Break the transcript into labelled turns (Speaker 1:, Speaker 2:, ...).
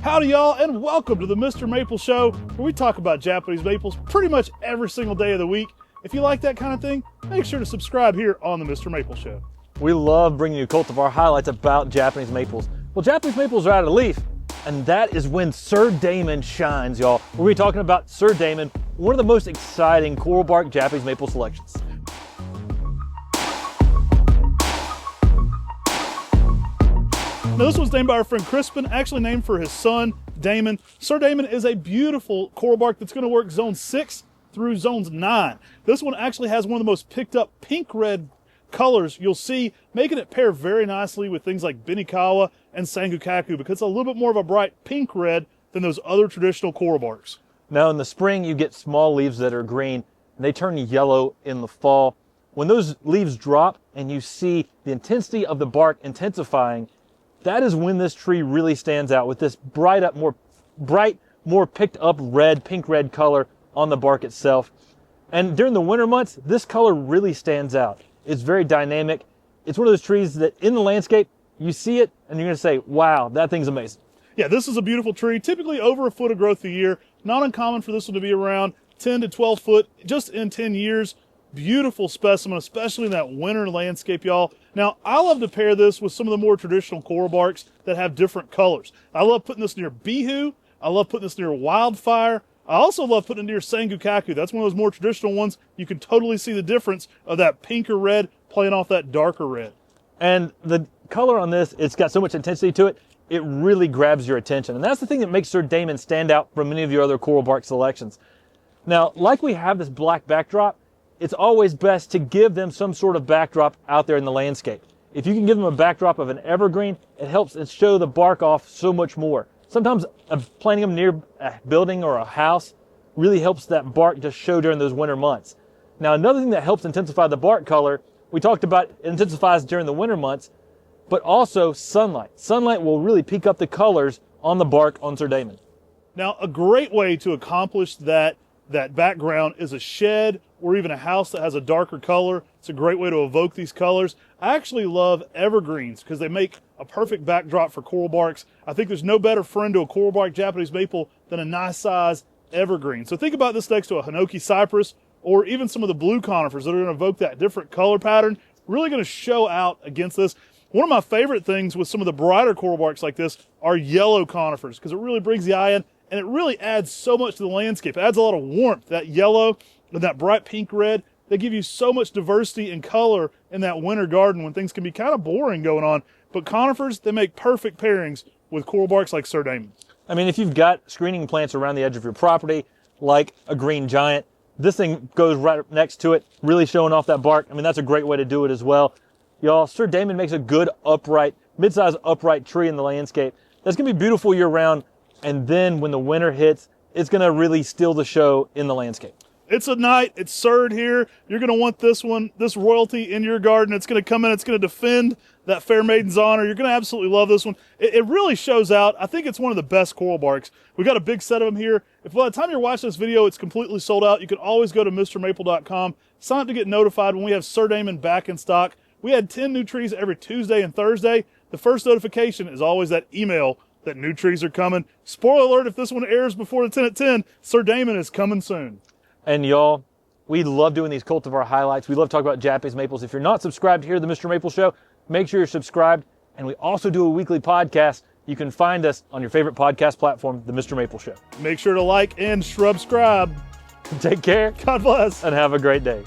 Speaker 1: Howdy y'all, and welcome to the Mr. Maple Show, where we talk about Japanese maples pretty much every single day of the week. If you like that kind of thing, make sure to subscribe here on the Mr. Maple Show.
Speaker 2: We love bringing you cultivar highlights about Japanese maples. Well, Japanese maples are out of leaf, and that is when Sir Damon shines, y'all. We're going to be talking about Sir Damon, one of the most exciting coral bark Japanese maple selections.
Speaker 1: Now this one's named by our friend Crispin, actually named for his son, Damon. Sir Damon is a beautiful coral bark that's going to work zone 6 through zones 9. This one actually has one of the most picked up pink-red colors you'll see, making it pair very nicely with things like Benikawa and Sango Kaku, because it's a little bit more of a bright pink-red than those other traditional coral barks.
Speaker 2: Now in the spring you get small leaves that are green, and they turn yellow in the fall. When those leaves drop and you see the intensity of the bark intensifying, that is when this tree really stands out with this bright, more picked up red, pink-red color on the bark itself. And during the winter months, this color really stands out. It's very dynamic. It's one of those trees that in the landscape, you see it and you're gonna say, wow, that thing's amazing.
Speaker 1: Yeah, this is a beautiful tree, typically over a foot of growth a year. Not uncommon for this one to be around 10 to 12 foot just in 10 years. Beautiful specimen, especially in that winter landscape, y'all. Now, I love to pair this with some of the more traditional coral barks that have different colors. I love putting this near Bihou. I love putting this near Wildfire. I also love putting it near Sango Kaku. That's one of those more traditional ones. You can totally see the difference of that pinker red playing off that darker red.
Speaker 2: And the color on this, it's got so much intensity to it, it really grabs your attention. And that's the thing that makes Sir Damon stand out from many of your other coral bark selections. Now, like we have this black backdrop, it's always best to give them some sort of backdrop out there in the landscape. If you can give them a backdrop of an evergreen, it helps it show the bark off so much more. Sometimes planting them near a building or a house really helps that bark just show during those winter months. Now, another thing that helps intensify the bark color, we talked about it intensifies during the winter months, but also sunlight. Sunlight will really peak up the colors on the bark on Sir Damon.
Speaker 1: Now, a great way to accomplish that background is a shed or even a house that has a darker color. It's a great way to evoke these colors. I actually love evergreens because they make a perfect backdrop for coral barks. I think there's no better friend to a coral bark Japanese maple than a nice size evergreen. So think about this next to a Hinoki Cypress or even some of the blue conifers that are going to evoke that different color pattern. Really going to show out against this. One of my favorite things with some of the brighter coral barks like this are yellow conifers because it really brings the eye in. And it really adds so much to the landscape. It adds a lot of warmth. That yellow and that bright pink red, they give you so much diversity and color in that winter garden when things can be kind of boring going on. But conifers, they make perfect pairings with coral barks like Sir Damon.
Speaker 2: I mean, if you've got screening plants around the edge of your property, like a green giant, this thing goes right next to it, really showing off that bark. I mean, that's a great way to do it as well. Y'all, Sir Damon makes a good upright, mid-sized upright tree in the landscape. That's going to be beautiful year-round. And then when the winter hits, it's going to really steal the show in the landscape.
Speaker 1: It's a night. It's Sir here. You're going to want this one, this royalty in your garden. It's going to come in. It's going to defend that fair maiden's honor. You're going to absolutely love this one. It really shows out. I think it's one of the best coral barks. We've got a big set of them here. If by the time you're watching this video, it's completely sold out, you can always go to MrMaple.com. Sign up to get notified when we have Sir Damon back in stock. We had 10 new trees every Tuesday and Thursday. The first notification is always that email that new trees are coming. Spoiler alert, if this one airs before the 10 at 10, Sir Damon is coming soon.
Speaker 2: And y'all, we love doing these cultivar highlights. We love talking about Japanese maples. If you're not subscribed here to the Mr. Maple Show, make sure you're subscribed. And we also do a weekly podcast. You can find us on your favorite podcast platform, the Mr. Maple Show.
Speaker 1: Make sure to like and subscribe.
Speaker 2: Take care.
Speaker 1: God bless.
Speaker 2: And have a great day.